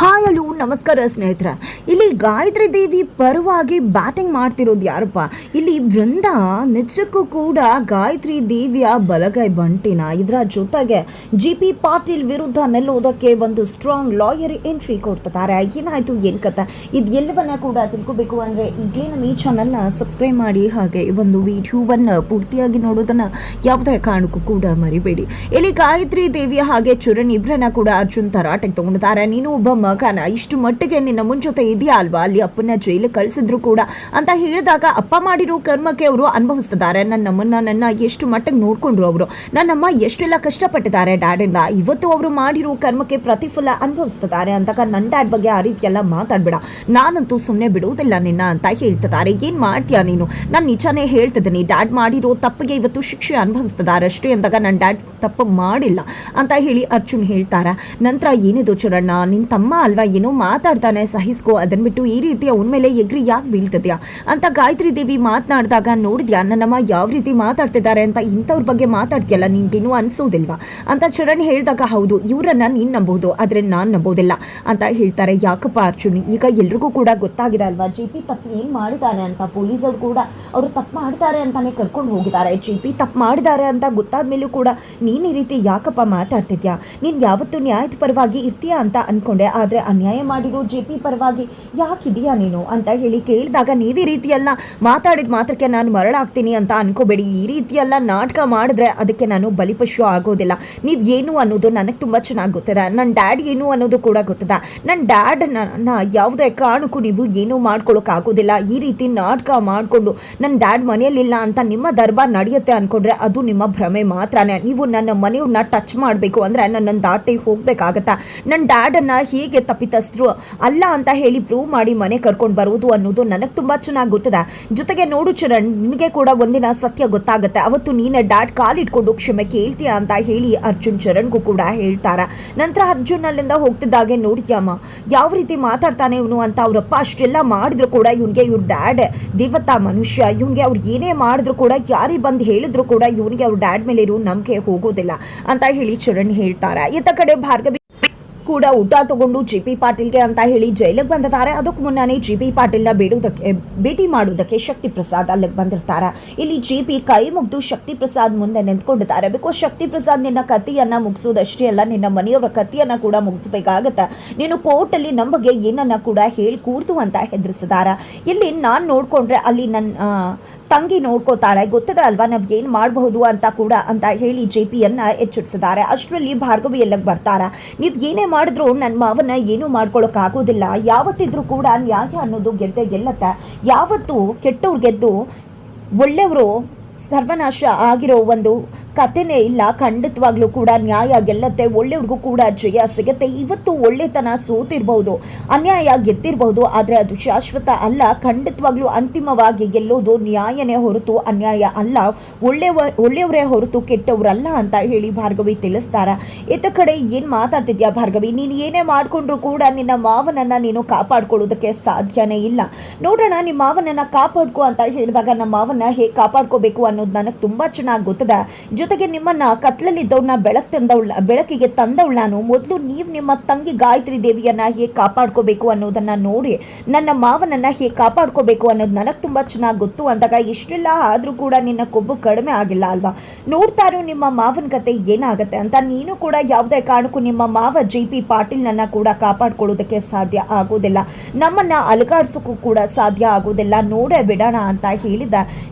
Hi hello ನಮಸ್ಕಾರ ಸ್ನೇಹಿತರೆ. ಇಲ್ಲಿ ಗಾಯತ್ರಿ ದೇವಿ ಪರವಾಗಿ ಬ್ಯಾಟಿಂಗ್ ಮಾಡ್ತಿರೋದು ಯಾರಪ್ಪ? ಇಲ್ಲಿ ವೃಂದ ನಿಜಕ್ಕೂ ಕೂಡ ಗಾಯತ್ರಿ ದೇವಿಯ ಬಲಗೈ ಬಂಟಿನ. ಇದರ ಜೊತೆಗೆ GP ಪಾಟೀಲ್ ವಿರುದ್ಧ ನಿಲ್ಲೋದಕ್ಕೆ ಒಂದು ಸ್ಟ್ರಾಂಗ್ ಲಾಯರ್ ಎಂಟ್ರಿ ಕೊಡ್ತಿದ್ದಾರೆ. ಏನಾಯ್ತು ಏನು ಕಥೆ ಇದು ಎಲ್ಲವನ್ನ ಕೂಡ ತಿಳ್ಕೋಬೇಕು ಅಂದರೆ ಈಗಲೇ ನಮ್ಮ ಈ ಚಾನಲ್ನ ಸಬ್ಸ್ಕ್ರೈಬ್ ಮಾಡಿ, ಹಾಗೆ ಒಂದು ವಿಡಿಯೋವನ್ನು ಪೂರ್ತಿಯಾಗಿ ನೋಡೋದನ್ನು ಯಾವುದೇ ಕಾರಣಕ್ಕೂ ಕೂಡ ಮರಿಬೇಡಿ. ಇಲ್ಲಿ ಗಾಯತ್ರಿ ದೇವಿ ಹಾಗೆ ಚರಣ್ ಇಬ್ಬರನ್ನ ಕೂಡ ಅರ್ಜುನ್ ತರಾಟೆಗೆ ತಗೊಂಡಿದ್ದಾರೆ. ನೀನು ಒಬ್ಬ ಮಗನ ಇಷ್ಟು ಮಟ್ಟಿಗೆ ನಿನ್ನ ಮುಂಜೊತೆ ಇದೆಯಾ ಅಲ್ವಾ, ಅಲ್ಲಿ ಅಪ್ಪನ ಜೈಲಿಗೆ ಕಳಿಸಿದ್ರು ಕೂಡ ಅಂತ ಹೇಳಿದಾಗ ಅಪ್ಪ ಮಾಡಿರೋ ಕರ್ಮಕ್ಕೆ ಅವರು ಅನುಭವಿಸ್ತಿದ್ದಾರೆ. ನನ್ನ ಎಷ್ಟು ಮಟ್ಟಿಗೆ ನೋಡ್ಕೊಂಡ್ರು ಅವರು, ನನ್ನಮ್ಮ ಎಷ್ಟೆಲ್ಲ ಕಷ್ಟಪಟ್ಟಿದ್ದಾರೆ ಡ್ಯಾಡಿಂದ, ಇವತ್ತು ಅವರು ಮಾಡಿರೋ ಕರ್ಮಕ್ಕೆ ಪ್ರತಿಫಲ ಅನುಭವಿಸ್ತಿದ್ದಾರೆ ಅಂತಾಗ ನನ್ನ ಡ್ಯಾಡ್ ಬಗ್ಗೆ ಆ ರೀತಿ ಎಲ್ಲ ಮಾತಾಡ್ಬೇಡ, ನಾನಂತೂ ಸುಮ್ಮನೆ ಬಿಡುವುದಿಲ್ಲ ನಿನ್ನ ಅಂತ ಹೇಳ್ತಿದ್ದಾರೆ. ಏನ್ ಮಾಡ್ತೀಯಾ ನೀನು? ನಾನು ನಿಜಾನೇ ಹೇಳ್ತಿದ್ದೀನಿ, ಡ್ಯಾಡ್ ಮಾಡಿರೋ ತಪ್ಪಿಗೆ ಇವತ್ತು ಶಿಕ್ಷೆ ಅನುಭವಿಸ್ತಿದ್ದಾರೆ ಅಷ್ಟೇ ಅಂದಾಗ ನನ್ನ ಡ್ಯಾಡ್ ತಪ್ಪು ಮಾಡಿಲ್ಲ ಅಂತ ಹೇಳಿ ಅರ್ಜುನ್ ಹೇಳ್ತಾರ. ನಂತರ ಏನಿದು ಚರಣ್ಣ, ನಿನ್ ತಮ್ಮ ಅಲ್ವಾ, ಏನೋ ಮಾತಾಡ್ತಾನೆ, ಸಹಿಸ್ಕೋ, ಅದನ್ನ ಬಿಟ್ಟು ಈ ರೀತಿ ಅವನ ಮೇಲೆ ಎಗ್ರಿ ಯಾಕೆ ಬೀಳ್ತಿದ್ಯಾ ಅಂತ ಗಾಯತ್ರಿ ದೇವಿ ಮಾತನಾಡಿದಾಗ ನೋಡಿದ್ಯಾ ನನ್ನಮ್ಮ ಯಾವ ರೀತಿ ಮಾತಾಡ್ತಿದ್ದಾರೆ ಅಂತ, ಇಂಥವ್ರ ಬಗ್ಗೆ ಮಾತಾಡ್ತೀಯಲ್ಲ ನಿನ್ಗೇನು ಅನ್ಸೋದಿಲ್ವಾ ಅಂತ ಚರಣ್ ಹೇಳಿದಾಗ ಹೌದು ಇವರನ್ನ ನೀನ್ ನಂಬೋದು ಆದ್ರೆ ನಾನ್ ನಂಬೋದಿಲ್ಲ ಅಂತ ಹೇಳ್ತಾರೆ. ಯಾಕಪ್ಪ ಅರ್ಜುನ್, ಈಗ ಎಲ್ರಿಗೂ ಕೂಡ ಗೊತ್ತಾಗಿದೆ ಅಲ್ವಾ GP ತಪ್ಪು ಏನ್ ಮಾಡಿದಾನೆ ಅಂತ, ಪೊಲೀಸರು ಕೂಡ ಅವರು ತಪ್ಪು ಮಾಡ್ತಾರೆ ಅಂತಾನೆ ಕರ್ಕೊಂಡು ಹೋಗಿದ್ದಾರೆ. GP ತಪ್ಪು ಮಾಡಿದ್ದಾರೆ ಅಂತ ಗೊತ್ತಾದ್ಮೇಲೂ ಕೂಡ ನೀನ್ ಈ ರೀತಿ ಯಾಕಪ್ಪ ಮಾತಾಡ್ತಿದ್ಯಾ, ನೀನ್ ಯಾವತ್ತು ನ್ಯಾಯದ ಪರವಾಗಿ ಇರ್ತೀಯಾ ಅಂತ ಅನ್ಕೊಂಡೆ, ಆದರೆ ಅನ್ಯಾಯ ಮಾಡಿರೋ GP ಪರವಾಗಿ ಯಾಕಿದೆಯಾ ನೀನು ಅಂತ ಹೇಳಿ ಕೇಳಿದಾಗ ನೀವೇ ರೀತಿಯೆಲ್ಲ ಮಾತಾಡಿದ ಮಾತ್ರಕ್ಕೆ ನಾನು ಮರಳಾಗ್ತೀನಿ ಅಂತ ಅನ್ಕೋಬೇಡಿ, ಈ ರೀತಿಯೆಲ್ಲ ನಾಟಕ ಮಾಡಿದ್ರೆ ಅದಕ್ಕೆ ನಾನು ಬಲಿಪಶು ಆಗೋದಿಲ್ಲ. ನೀವು ಏನು ಅನ್ನೋದು ನನಗೆ ತುಂಬ ಚೆನ್ನಾಗಿ ಗೊತ್ತಿದೆ, ನನ್ನ ಡ್ಯಾಡ್ ಏನು ಅನ್ನೋದು ಕೂಡ ಗೊತ್ತಿದೆ. ನನ್ನ ಡ್ಯಾಡ್ನ ಯಾವುದೇ ಕಾರಣಕ್ಕೂ ನೀವು ಏನೂ ಮಾಡ್ಕೊಳ್ಳೋಕ್ಕಾಗೋದಿಲ್ಲ. ಈ ರೀತಿ ನಾಟಕ ಮಾಡಿಕೊಂಡು ನನ್ನ ಡ್ಯಾಡ್ ಮನೆಯಲ್ಲಿಲ್ಲ ಅಂತ ನಿಮ್ಮ ದರ್ಬಾರ್ ನಡೆಯುತ್ತೆ ಅಂದ್ಕೊಂಡ್ರೆ ಅದು ನಿಮ್ಮ ಭ್ರಮೆ ಮಾತ್ರನೇ. ನೀವು ನನ್ನ ಮನೆಯವ್ರನ್ನ ಟಚ್ ಮಾಡಬೇಕು ಅಂದರೆ ನನ್ನನ್ನು ದಾಟಿ ಹೋಗಬೇಕಾಗತ್ತಾ, ನನ್ನ ಡ್ಯಾಡನ್ನು ಹೇಗೆ ತಪ್ಪಿತಸ್ಥರು ಅಲ್ಲ ಅಂತ ಹೇಳಿ ಪ್ರೂವ್ ಮಾಡಿ ಮನೆ ಕರ್ಕೊಂಡು ಬರೋದು ಅನ್ನೋದು ನನಗೆ ತುಂಬ ಚೆನ್ನಾಗಿ ಗೊತ್ತಿದೆ. ಜೊತೆಗೆ ನೋಡು ಚರಣ್, ನಿನಗೆ ಕೂಡ ಒಂದಿನ ಸತ್ಯ ಗೊತ್ತಾಗುತ್ತೆ, ಅವತ್ತು ನೀನು ಡ್ಯಾಡ್ ಕಾಲಿಟ್ಕೊಂಡು ಕ್ಷಮೆ ಕೇಳ್ತೀಯ ಅಂತ ಹೇಳಿ ಅರ್ಜುನ್ ಚರಣ್ಗೂ ಕೂಡ ಹೇಳ್ತಾರ. ನಂತರ ಅರ್ಜುನ್ ಅಲ್ಲಿಂದ ಹೋಗ್ತಿದ್ದಾಗೆ ನೋಡಿದ್ಯಮ್ಮ ಯಾವ ರೀತಿ ಮಾತಾಡ್ತಾನೆ ಇವನು ಅಂತ, ಅವರಪ್ಪ ಅಷ್ಟೆಲ್ಲ ಮಾಡಿದ್ರು ಕೂಡ ಇವನಿಗೆ ಇವ್ರ ಡ್ಯಾಡ್ ದೇವತಾ ಮನುಷ್ಯ, ಇವನಿಗೆ ಅವ್ರು ಏನೇ ಮಾಡಿದ್ರು ಕೂಡ ಯಾರೇ ಬಂದು ಹೇಳಿದ್ರು ಕೂಡ ಇವನಿಗೆ ಅವ್ರ ಡ್ಯಾಡ್ ಮೇಲೆ ಇರೋ ನಂಬಿಕೆ ಹೋಗೋದಿಲ್ಲ ಅಂತ ಹೇಳಿ ಚರಣ್ ಹೇಳ್ತಾರೆ. ಇತ್ತ ಕಡೆ ಭಾರ್ಗವಿ ಕೂಡ ಊಟ ತಗೊಂಡು GP ಪಾಟೀಲ್ಗೆ ಅಂತ ಹೇಳಿ ಜೈಲಿಗೆ ಬಂದಿದ್ದಾರೆ. ಅದಕ್ಕೂ ಮುನ್ನಾನೆ GP ಪಾಟೀಲ್ನ ಭೇಟಿ ಮಾಡೋದಕ್ಕೆ ಶಕ್ತಿ ಪ್ರಸಾದ್ ಅಲ್ಲಿಗೆ ಬಂದಿರ್ತಾರೆ. ಇಲ್ಲಿ GP ಕೈ ಮುಗ್ದು ಶಕ್ತಿ ಪ್ರಸಾದ್ ಮುಂದೆ ನಿಂತ್ಕೊಂಡಿದ್ದಾರೆ. ಬಿಕಾಸ್ ಶಕ್ತಿ ಪ್ರಸಾದ್ ನಿನ್ನ ಕತ್ತಿಯನ್ನ ಮುಗಿಸೋದಷ್ಟೇ ಅಲ್ಲ, ನಿನ್ನ ಮನೆಯವರ ಕತ್ತಿಯನ್ನ ಕೂಡ ಮುಗಿಸ್ಬೇಕಾಗತ್ತೆ, ನೀನು ಕೋರ್ಟಲ್ಲಿ ನಮ್ಮ ಬಗ್ಗೆ ಏನನ್ನ ಕೂಡ ಹೇಳಿ ಕೂರ್ತು ಅಂತ ಹೆದರಿಸಿದಾರ. ಇಲ್ಲಿ ನಾನು ನೋಡ್ಕೊಂಡ್ರೆ ಅಲ್ಲಿ ನನ್ನ ತಂಗಿ ನೋಡ್ಕೋತಾಳೆ, ಗೊತ್ತದ ಅಲ್ವಾ ನಾವು ಏನು ಮಾಡಬಹುದು ಅಂತ ಕೂಡ ಅಂತ ಹೇಳಿ JPಯನ್ನ ಎಚ್ಚರಿಸಿದ್ದಾರೆ. ಅಷ್ಟರಲ್ಲಿ ಭಾರ್ಗವಿ ಎಲ್ಲಕ್ಕೆ ಬರ್ತಾರ. ನೀವು ಏನೇ ಮಾಡಿದ್ರು ನನ್ನ ಮಾವನ್ನ ಏನೂ ಮಾಡ್ಕೊಳ್ಳೋಕ್ಕಾಗೋದಿಲ್ಲ, ಯಾವತ್ತಿದ್ರೂ ಕೂಡ ನ್ಯಾಯ ಅನ್ನೋದು ಗೆದ್ದೆ ಗೆಲ್ಲತ್ತೆ, ಯಾವತ್ತು ಕೆಟ್ಟವ್ರು ಗೆದ್ದು ಒಳ್ಳೆಯವರು ಸರ್ವನಾಶ ಆಗಿರೋ ಒಂದು ಕಥೆನೇ ಇಲ್ಲ. ಖಂಡಿತವಾಗ್ಲೂ ಕೂಡ ನ್ಯಾಯ ಗೆಲ್ಲತ್ತೆ, ಒಳ್ಳೆಯವ್ರಿಗೂ ಕೂಡ ಜಯ ಸಿಗತ್ತೆ. ಇವತ್ತು ಒಳ್ಳೆತನ ಸೋತಿರ್ಬಹುದು, ಅನ್ಯಾಯ ಗೆದ್ದಿರಬಹುದು, ಆದರೆ ಅದು ಶಾಶ್ವತ ಅಲ್ಲ. ಖಂಡಿತವಾಗ್ಲೂ ಅಂತಿಮವಾಗಿ ಗೆಲ್ಲೋದು ನ್ಯಾಯನೇ ಹೊರತು ಅನ್ಯಾಯ ಅಲ್ಲ, ಒಳ್ಳೆಯವರೇ ಹೊರತು ಕೆಟ್ಟವರಲ್ಲ ಅಂತ ಹೇಳಿ ಭಾರ್ಗವಿ ತಿಳಿಸ್ತಾರ. ಇತ್ತ ಕಡೆ ಏನು ಮಾತಾಡ್ತಿದ್ಯಾ ಭಾರ್ಗವಿ, ನೀನು ಏನೇ ಮಾಡಿಕೊಂಡ್ರು ಕೂಡ ನಿನ್ನ ಮಾವನನ್ನು ನೀನು ಕಾಪಾಡ್ಕೊಳ್ಳೋದಕ್ಕೆ ಸಾಧ್ಯನೇ ಇಲ್ಲ. ನೋಡೋಣ ನಿಮ್ಮ ಮಾವನನ್ನು ಕಾಪಾಡ್ಕೊ ಅಂತ ಹೇಳಿದಾಗ ನಮ್ಮ ಮಾವನ ಹೇಗೆ ಕಾಪಾಡ್ಕೋಬೇಕು ಅನ್ನೋದು ನನಗೆ ತುಂಬ ಚೆನ್ನಾಗಿ ಗೊತ್ತಿದೆ. ಜೊತೆಗೆ ನಿಮ್ಮನ್ನ ಕತ್ಲಲ್ಲಿದ್ದವ್ರನ್ನ ಬೆಳಕಿಗೆ ತಂದವಳು ನಾನು. ಮೊದಲು ನೀವು ನಿಮ್ಮ ತಂಗಿ ಗಾಯತ್ರಿ ದೇವಿಯನ್ನ ಹೇಗೆ ಕಾಪಾಡ್ಕೋಬೇಕು ಅನ್ನೋದನ್ನ ನೋಡಿ ನನ್ನ ಮಾವನನ್ನ ಹೇಗೆ ಕಾಪಾಡ್ಕೋಬೇಕು ಅನ್ನೋದು ನನಗೆ ತುಂಬ ಚೆನ್ನಾಗಿ ಗೊತ್ತು ಅಂದಾಗ ಇಷ್ಟೆಲ್ಲ ಆದರೂ ಕೂಡ ನಿನ್ನ ಕೊಬ್ಬು ಕಡಿಮೆ ಆಗಿಲ್ಲ ಅಲ್ವಾ, ನೋಡ್ತಾರೋ ನಿಮ್ಮ ಮಾವನ ಕತೆ ಏನಾಗುತ್ತೆ ಅಂತ. ನೀನು ಕೂಡ ಯಾವುದೇ ಕಾರಣಕ್ಕೂ ನಿಮ್ಮ ಮಾವ GP ಪಾಟೀಲ್ನನ್ನ ಕೂಡ ಕಾಪಾಡ್ಕೊಳ್ಳೋದಕ್ಕೆ ಸಾಧ್ಯ ಆಗೋದಿಲ್ಲ, ನಮ್ಮನ್ನ ಅಲುಗಾಡ್ಸೋಕ್ಕೂ ಕೂಡ ಸಾಧ್ಯ ಆಗೋದಿಲ್ಲ, ನೋಡೇ ಬಿಡೋಣ ಅಂತ ಹೇಳಿದ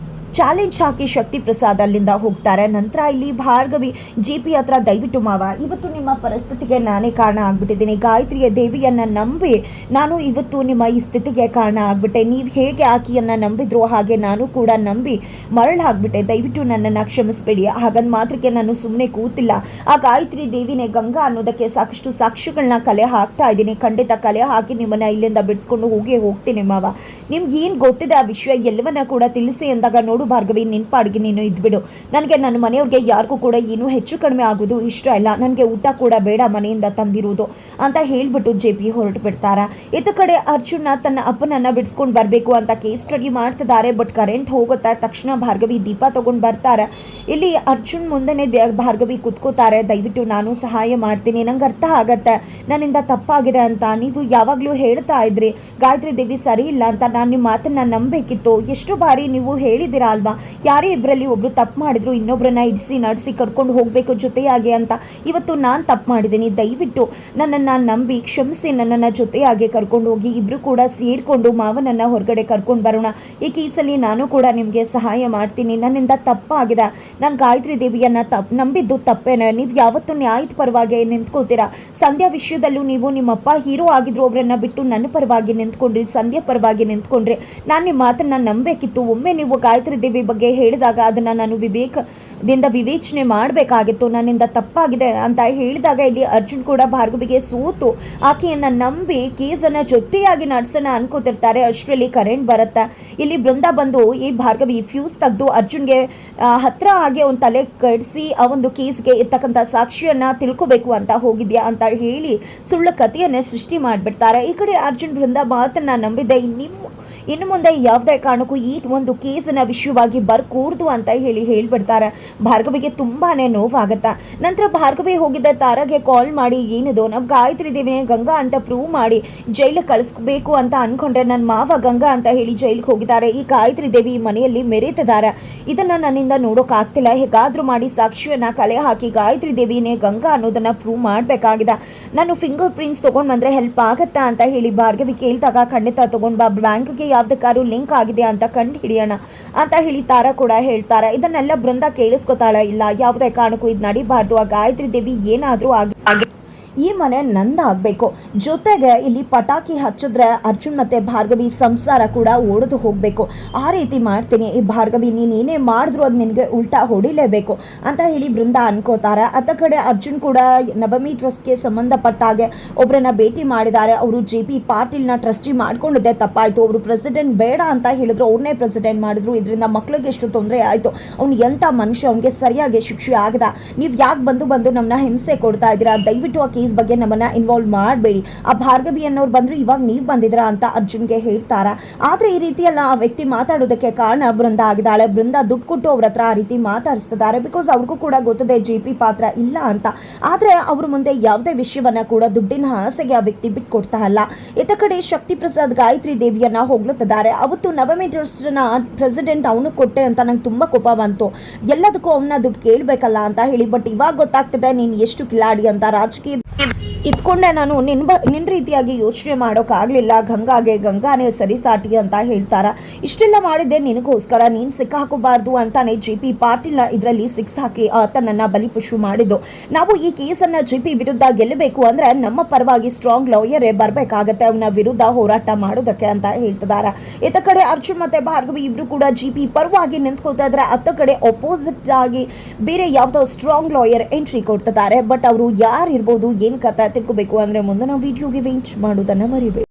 ಚಾಲೆಂಜ್ ಹಾಕಿ ಶಕ್ತಿ ಪ್ರಸಾದ್ ಅಲ್ಲಿಂದ ಹೋಗ್ತಾರೆ. ನಂತರ ಇಲ್ಲಿ ಭಾರ್ಗವಿ GP ಹತ್ರ ದಯವಿಟ್ಟು ಮಾವ, ಇವತ್ತು ನಿಮ್ಮ ಪರಿಸ್ಥಿತಿಗೆ ನಾನೇ ಕಾರಣ ಆಗ್ಬಿಟ್ಟಿದ್ದೀನಿ, ಗಾಯತ್ರಿಯ ದೇವಿಯನ್ನು ನಂಬಿ ನಾನು ಇವತ್ತು ನಿಮ್ಮ ಈ ಸ್ಥಿತಿಗೆ ಕಾರಣ ಆಗ್ಬಿಟ್ಟೆ, ನೀವು ಹೇಗೆ ಆಕೆಯನ್ನು ನಂಬಿದ್ರು ಹಾಗೆ ನಾನು ಕೂಡ ನಂಬಿ ಮರಳಾಗ್ಬಿಟ್ಟೆ, ದಯವಿಟ್ಟು ನನ್ನನ್ನು ಕ್ಷಮಿಸ್ಬೇಡಿ. ಹಾಗಂದು ಮಾತ್ರಕ್ಕೆ ನಾನು ಸುಮ್ಮನೆ ಕೂತಿಲ್ಲ, ಆ ಗಾಯತ್ರಿ ದೇವಿನೇ ಗಂಗಾ ಅನ್ನೋದಕ್ಕೆ ಸಾಕಷ್ಟು ಸಾಕ್ಷಿಗಳನ್ನ ಕಲೆ ಹಾಕ್ತಾ ಇದ್ದೀನಿ, ಖಂಡಿತ ಕಲೆ ಹಾಕಿ ನಿಮ್ಮನ್ನು ಇಲ್ಲಿಂದ ಬಿಡಿಸ್ಕೊಂಡು ಹೋಗ್ತೀನಿ ಮಾವ, ನಿಮ್ಗೆ ಏನು ಗೊತ್ತಿದೆ ಆ ವಿಷಯ ಎಲ್ಲವನ್ನ ಕೂಡ ತಿಳಿಸಿ ಅಂದಾಗ ನೋಡು ಭಾರ್ಗವಿ, ನಿನ್ನ ಪಾಡಿಗೆ ನೀನು ಇದ್ಬಿಡು, ನನಗೆ ನನ್ನ ಮನೆಯವ್ರಿಗೆ ಯಾರಿಗೂ ಕೂಡ ಏನೂ ಹೆಚ್ಚು ಕಡಿಮೆ ಆಗೋದು ಇಷ್ಟ ಇಲ್ಲ, ನನಗೆ ಊಟ ಕೂಡ ಬೇಡ ಮನೆಯಿಂದ ತಂದಿರುವುದು ಅಂತ ಹೇಳ್ಬಿಟ್ಟು JP ಹೊರಟು ಬಿಡ್ತಾರೆ. ಇತ್ತ ಕಡೆ ಅರ್ಜುನ ತನ್ನ ಅಪ್ಪನನ್ನ ಬಿಡಿಸ್ಕೊಂಡು ಬರಬೇಕು ಅಂತ ಕೇಸ್ ಸ್ಟಡಿ ಮಾಡ್ತಿದ್ದಾರೆ. ಬಟ್ ಕರೆಂಟ್ ಹೋಗುತ್ತೆ. ತಕ್ಷಣ ಭಾರ್ಗವಿ ದೀಪ ತಗೊಂಡು ಬರ್ತಾರೆ. ಇಲ್ಲಿ ಅರ್ಜುನ್ ಮುಂದೆನೆ ಭಾರ್ಗವಿ ಕುತ್ಕೋತಾರೆ. ದಯವಿಟ್ಟು ನಾನು ಸಹಾಯ ಮಾಡ್ತೀನಿ, ನಂಗೆ ಅರ್ಥ ಆಗತ್ತೆ ನನ್ನಿಂದ ತಪ್ಪಾಗಿದೆ ಅಂತ. ನೀವು ಯಾವಾಗಲೂ ಹೇಳ್ತಾ ಇದ್ರಿ ಗಾಯತ್ರಿ ದೇವಿ ಸರಿ ಇಲ್ಲ ಅಂತ, ನಾನು ನಿಮ್ಮ ಮಾತನ್ನ ನಂಬಬೇಕಿತ್ತು. ಎಷ್ಟು ಬಾರಿ ನೀವು ಹೇಳಿದಿರಾ ಅಲ್ವಾ, ಯಾರೇ ಇಬ್ಬರಲ್ಲಿ ಒಬ್ರು ತಪ್ಪು ಮಾಡಿದ್ರು ಇನ್ನೊಬ್ಬರನ್ನ ಇಡಿಸಿ ನಡೆಸಿ ಕರ್ಕೊಂಡು ಹೋಗಬೇಕು ಜೊತೆಯಾಗಿ ಅಂತ. ಇವತ್ತು ನಾನು ತಪ್ಪು ಮಾಡಿದ್ದೀನಿ, ದಯವಿಟ್ಟು ನನ್ನನ್ನು ನಂಬಿ ಕ್ಷಮಿಸಿ, ನನ್ನನ್ನು ಜೊತೆಯಾಗಿ ಕರ್ಕೊಂಡು ಹೋಗಿ ಇಬ್ಬರು ಕೂಡ ಸೇರಿಕೊಂಡು ಮಾವನನ್ನು ಹೊರಗಡೆ ಕರ್ಕೊಂಡು ಬರೋಣ. ಈ ಕೇಸಲ್ಲಿ ನಾನು ಕೂಡ ನಿಮಗೆ ಸಹಾಯ ಮಾಡ್ತೀನಿ, ನನ್ನಿಂದ ತಪ್ಪಾಗಿದೆ, ನಾನು ಗಾಯತ್ರಿ ದೇವಿಯನ್ನು ನಂಬಿದ್ದು ತಪ್ಪೇನೆ. ನೀವು ಯಾವತ್ತೂ ನ್ಯಾಯದ ಪರವಾಗಿ ನಿಂತ್ಕೋತೀರಾ. ಸಂಧ್ಯಾ ವಿಷಯದಲ್ಲೂ ನೀವು ನಿಮ್ಮಪ್ಪ ಹೀರೋ ಆಗಿದ್ರು, ಅವರನ್ನು ಬಿಟ್ಟು ನನ್ನ ಪರವಾಗಿ ನಿಂತ್ಕೊಂಡ್ರಿ, ಸಂಧ್ಯಾ ಪರವಾಗಿ ನಿಂತ್ಕೊಂಡ್ರಿ. ನಾನು ನಿಮ್ಮ ಮಾತನ್ನು ನಂಬಬೇಕಿತ್ತು. ಒಮ್ಮೆ ನೀವು ಗಾಯತ್ರಿ ದೇವಿ ಬಗ್ಗೆ ಹೇಳಿದಾಗ ಅದನ್ನು ನಾನು ವಿವೇಕದಿಂದ ವಿವೇಚನೆ ಮಾಡಬೇಕಾಗಿತ್ತು, ನನ್ನಿಂದ ತಪ್ಪಾಗಿದೆ ಅಂತ ಹೇಳಿದಾಗ ಇಲ್ಲಿ ಅರ್ಜುನ್ ಕೂಡ ಭಾರ್ಗವಿಗೆ ಸೋತು ಆಕೆಯನ್ನು ನಂಬಿ ಕೇಸನ್ನು ಜೊತೆಯಾಗಿ ನಡೆಸೋಣ ಅನ್ಕೋತಿರ್ತಾರೆ. ಅಷ್ಟರಲ್ಲಿ ಕರೆಂಟ್ ಬರುತ್ತೆ. ಇಲ್ಲಿ ಬೃಂದ ಬಂದು ಈ ಭಾರ್ಗವಿ ಫ್ಯೂಸ್ ತೆಗೆದು ಅರ್ಜುನ್ಗೆ ಹತ್ರ ಆಗಿ ಒಂದು ತಲೆ ಕಡಿಸಿ ಆ ಒಂದು ಕೇಸ್ಗೆ ಇರ್ತಕ್ಕಂಥ ಸಾಕ್ಷಿಯನ್ನು ತಿಳ್ಕೋಬೇಕು ಅಂತ ಹೋಗಿದ್ಯಾ ಅಂತ ಹೇಳಿ ಸುಳ್ಳು ಕಥೆಯನ್ನೇ ಸೃಷ್ಟಿ ಮಾಡಿಬಿಡ್ತಾರೆ. ಈ ಕಡೆ ಅರ್ಜುನ್ ಬೃಂದ ಮಾತನ್ನು ನಂಬಿದ್ದೆ, ಇನ್ನು ಮುಂದೆ ಯಾವುದೇ ಕಾರಣಕ್ಕೂ ಈ ಒಂದು ಕೇಸನ್ನ ವಿಷಯವಾಗಿ ಬರ್ಕೂಡ್ದು ಅಂತ ಹೇಳ್ಬಿಡ್ತಾರೆ. ಭಾರ್ಗವಿಗೆ ತುಂಬಾ ನೋವಾಗತ್ತಾ. ನಂತರ ಭಾರ್ಗವಿ ಹೋಗಿದ್ದ ತಾರಾಗೆ ಕಾಲ್ ಮಾಡಿ, ಏನಿದು ನಮ್ಮ ಗಾಯತ್ರಿ ದೇವಿನೇ ಗಂಗಾ ಅಂತ ಪ್ರೂವ್ ಮಾಡಿ ಜೈಲಿಗೆ ಕಳಿಸ್ಬೇಕು ಅಂತ ಅನ್ಕೊಂಡ್ರೆ ನನ್ನ ಮಾವ ಗಂಗಾ ಅಂತ ಹೇಳಿ ಜೈಲಿಗೆ ಹೋಗಿದ್ದಾರೆ. ಈ ಗಾಯತ್ರಿ ದೇವಿ ಮನೆಯಲ್ಲಿ ಮೆರೀತಿದ್ದಾರೆ, ಇದನ್ನ ನನ್ನಿಂದ ನೋಡೋಕ್ಕಾಗ್ತಿಲ್ಲ. ಹೇಗಾದ್ರೂ ಮಾಡಿ ಸಾಕ್ಷಿಯನ್ನ ಕಲೆ ಹಾಕಿ ಗಾಯತ್ರಿ ದೇವಿನೇ ಗಂಗಾ ಅನ್ನೋದನ್ನ ಪ್ರೂವ್ ಮಾಡಬೇಕಾಗಿದೆ. ನಾನು ಫಿಂಗರ್ ಪ್ರಿಂಟ್ಸ್ ತೊಗೊಂಡು ಬಂದರೆ ಹೆಲ್ಪ್ ಆಗುತ್ತಾ ಅಂತ ಹೇಳಿ ಭಾರ್ಗವಿ ಕೇಳಿದಾಗ, ಖಂಡಿತ ತೊಗೊಂಡು ಬಾ, ಬ್ಯಾಂಕ್ಗೆ ಯಾವ್ದಕ್ಕಾರು ಲಿಂಕ್ ಆಗಿದೆ ಅಂತ ಕಂಡು ಹಿಡಿಯೋಣ ಅಂತ ಹೇಳಿ ತಾರಾ ಕೂಡ ಹೇಳ್ತಾರೆ. ಇದನ್ನೆಲ್ಲ ಬೃಂದ ಕೇಳಿಸ್ಕೊತಾಳೆ. ಇಲ್ಲ, ಯಾವುದೇ ಕಾರಣಕ್ಕೂ ಇದು ನಡಿಬಾರ್ದು, ಆ ಗಾಯತ್ರಿ ದೇವಿ ಏನಾದರೂ ಈ ಮನೆ ನಂದಾಗಬೇಕು. ಜೊತೆಗೆ ಇಲ್ಲಿ ಪಟಾಕಿ ಹಚ್ಚಿದ್ರೆ ಅರ್ಜುನ್ ಮತ್ತು ಭಾರ್ಗವಿ ಸಂಸಾರ ಕೂಡ ಒಡೆದು ಹೋಗಬೇಕು. ಆ ರೀತಿ ಮಾಡ್ತೀನಿ. ಈ ಭಾರ್ಗವಿ ನೀನು ಏನೇ ಮಾಡಿದ್ರು ಅದು ನಿನಗೆ ಉಲ್ಟಾ ಹೊಡಿಲೇಬೇಕು ಅಂತ ಹೇಳಿ ಬೃಂದ ಅನ್ಕೋತಾರೆ. ಅತ್ತ ಕಡೆ ಅರ್ಜುನ್ ಕೂಡ ನವಮಿ ಟ್ರಸ್ಟ್ಗೆ ಸಂಬಂಧಪಟ್ಟ ಹಾಗೆ ಒಬ್ಬರನ್ನ ಭೇಟಿ ಮಾಡಿದ್ದಾರೆ. ಅವರು JP ಪಾಟೀಲ್ನ ಟ್ರಸ್ಟಿ ಮಾಡ್ಕೊಂಡಿದ್ದೆ ತಪ್ಪಾಯಿತು. ಅವರು ಪ್ರೆಸಿಡೆಂಟ್ ಬೇಡ ಅಂತ ಹೇಳಿದ್ರು, ಅವ್ರನ್ನೇ ಪ್ರೆಸಿಡೆಂಟ್ ಮಾಡಿದ್ರು. ಇದರಿಂದ ಮಕ್ಳಿಗೆ ಎಷ್ಟು ತೊಂದರೆ ಆಯಿತು. ಅವ್ನು ಎಂಥ ಮನುಷ್ಯ, ಅವ್ನಿಗೆ ಸರಿಯಾಗಿ ಶಿಕ್ಷೆ ಆಗದ. ನೀವು ಯಾಕೆ ಬಂದು ನಮ್ಮನ್ನ ಹಿಂಸೆ ಕೊಡ್ತಾ ಇದ್ದೀರಾ? ದಯವಿಟ್ಟು ಆ ಕೇಸ್ ಬಗ್ಗೆ ನಮ್ಮನ್ನ ಇನ್ವಾಲ್ವ್ ಮಾಡಬೇಡಿ. ಆ ಭಾರ್ಗವಿ ಅನ್ನೋರು ಬಂದ್ರು, ಇವಾಗ ನೀವು ಬಂದಿದ್ದೀರಾ ಅಂತ ಅರ್ಜುನ್ಗೆ ಹೇಳ್ತಾರ. ಆದ್ರೆ ಈ ರೀತಿ ಎಲ್ಲ ಆ ವ್ಯಕ್ತಿ ಮಾತಾಡೋದಕ್ಕೆ ಕಾರಣ ಬೃಂದ ಆಗಿದ್ದಾಳೆ. ಬೃಂದ ದುಡ್ಡು ಕೊಟ್ಟು ಅವ್ರ ಹತ್ರ ಆ ರೀತಿ ಮಾತಾಡಿಸ್ತಿದ್ದಾರೆ. ಬಿಕಾಸ್ ಅವ್ರಿಗೂ ಕೂಡ ಗೊತ್ತದೆ JP ಪಾತ್ರ ಇಲ್ಲ ಅಂತ. ಆದ್ರೆ ಅವ್ರ ಮುಂದೆ ಯಾವುದೇ ವಿಷಯವನ್ನ ಕೂಡ ದುಡ್ಡಿನ ಆಸೆಗೆ ಆ ವ್ಯಕ್ತಿ ಬಿಟ್ಕೊಡ್ತಾ ಇಲ್ಲ. ಇತ್ತ ಕಡೆ ಶಕ್ತಿ ಪ್ರಸಾದ್ ಗಾಯತ್ರಿ ದೇವಿಯನ್ನ ಹೊಗಳುತ್ತಿದ್ದಾರೆ. ಅವತ್ತು ನವಮಿ ಟ್ರಸ್ಟ್ನ ಪ್ರೆಸಿಡೆಂಟ್ ಅವನು ಕೊಟ್ಟೆ ಅಂತ ನಂಗೆ ತುಂಬಾ ಕೋಪ ಬಂತು. ಎಲ್ಲದಕ್ಕೂ ಅವನ್ನ ದುಡ್ಡು ಕೇಳಬೇಕಲ್ಲ ಅಂತ ಹೇಳಿ. ಬಟ್ ಇವಾಗ ಗೊತ್ತಾಗ್ತದೆ ನೀನು ಎಷ್ಟು ಕಿಲಾಡಿ ಅಂತ. ರಾಜಕೀಯ ಇದ್ಕೊಂಡೆ ನಾನು ನಿನ್ನ ರೀತಿಯಾಗಿ ಯೋಚನೆ ಮಾಡೋಕ್ಕಾಗಲಿಲ್ಲ. ಗಂಗಾನೇ ಸರಿಸಾಟಿ ಅಂತ ಹೇಳ್ತಾರ. ಇಷ್ಟೆಲ್ಲ ಮಾಡಿದ್ದೆ ನಿನಗೋಸ್ಕರ, ನೀನು ಸಿಕ್ಕಾಕೋಬಾರ್ದು ಅಂತಾನೆ JP ಪಾಟೀಲ್ನ ಇದರಲ್ಲಿ ಸಿಕ್ಸ್ ಹಾಕಿ ಆತನನ್ನ ಬಲಿಪಶು ಮಾಡಿದ್ದು. ನಾವು ಈ ಕೇಸನ್ನ JP ವಿರುದ್ಧ ಗೆಲ್ಲಬೇಕು ಅಂದ್ರೆ ನಮ್ಮ ಪರವಾಗಿ ಸ್ಟ್ರಾಂಗ್ ಲಾಯರೇ ಬರಬೇಕಾಗತ್ತೆ ಅವನ ವಿರುದ್ಧ ಹೋರಾಟ ಮಾಡೋದಕ್ಕೆ ಅಂತ ಹೇಳ್ತಿದ್ದಾರೆ. ಇತ್ತ ಕಡೆ ಅರ್ಜುನ್ ಮತ್ತೆ ಭಾರ್ಗವಿ ಇಬ್ರು ಕೂಡ JP ಪರವಾಗಿ ನಿಂತ್ಕೊಳ್ತಾ ಇದ್ರೆ, ಅತ್ತ ಕಡೆ ಅಪೋಸಿಟ್ ಆಗಿ ಬೇರೆ ಯಾವುದೋ ಸ್ಟ್ರಾಂಗ್ ಲಾಯರ್ ಎಂಟ್ರಿ ಕೊಡ್ತಿದ್ದಾರೆ. ಬಟ್ ಅವರು ಯಾರು ಇರ್ಬೋದು, ಏನು ಕಥೆ ತಿಳ್ಕೋಬೇಕು ಅಂದ್ರೆ ಮುಂದಿನ ವಿಡಿಯೋಗೆ ವೇಟ್ ಮಾಡೋದನ್ನ ಮರಿಬೇಡಿ.